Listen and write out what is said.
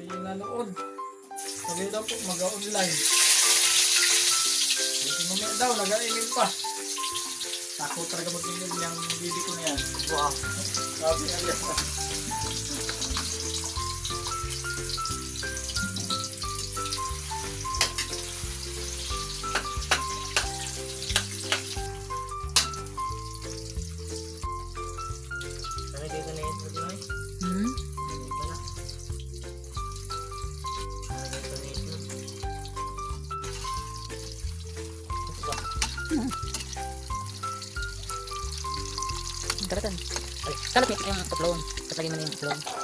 yung nanood. Sabi daw po, mag-online. Dito mamaya daw, nag-email pa. Takot talaga mag-email yung bibi ko na yan. Wow. Sabi nga yan. Karatan. Ay, kalat niya yung tuklong. Tapos lagyan mo na yung tuklong.